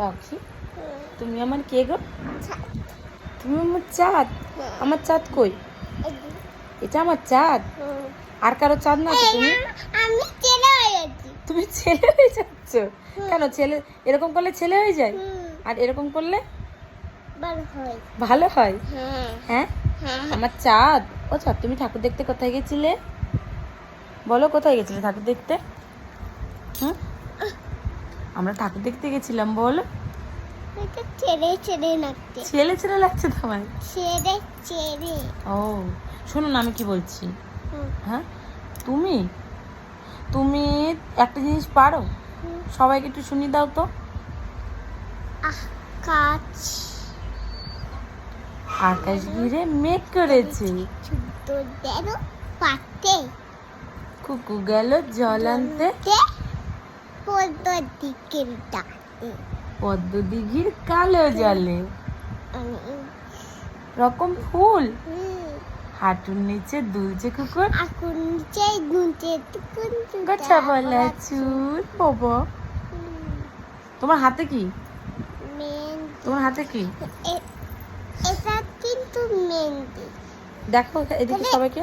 পাখি তুমি আমার কে গো? তুমি আমার চাঁদ। আমার চাঁদ কই? এটা আমার চাঁদ। আর কারো চাঁদ না তো তুমি? আমি ছেলে হয়ে যাচ্ছি। তুমি ছেলে হয়ে যাচ্ছ কেন? ছেলে এরকম করলে ছেলে হয়ে যায়, আর এরকম করলে ভালো হয়। ভালো হয়। হ্যাঁ হ্যাঁ হ্যাঁ। আমার চাঁদ। ও চাঁদ, তুমি ঠাকুর দেখতে কোথায় গেছিলে? বলো কোথায় গেছিলে ঠাকুর দেখতে? হুম, আমরা ঠাকুর দেখতে গেছিলাম। বলো। এটা ছেড়ে ছেড়ে লাগছে। ছেলে ছেলে লাগছে তোমার? ছেড়ে ছেড়ে। ও শোনো না, আমি কি বলছি। হুম, হ্যাঁ, তুমি তুমি একটা জিনিস পারো, হুম। সবাইকে একটু শুনিয়ে দাও তো। কাজ আকাশ ঘিরে মেঘ করেছে, সুন্দর যেন পাতে কুকু গেল জল আনতে, পদ্ম দিকের ডাকে। পদ্ম দিঘির কালো জলে, আমি রকম ফুল হুম, হাঁটুর নিচে দুলছে কুকুর, এখন চাই গুনতে টুকুন গোছা বলা চুল। বাবা, তোমার হাতে কি? তোমার হাতে কি? এটা কিন্তু মেহেন্দি। দেখো এদিকে সবাইকে।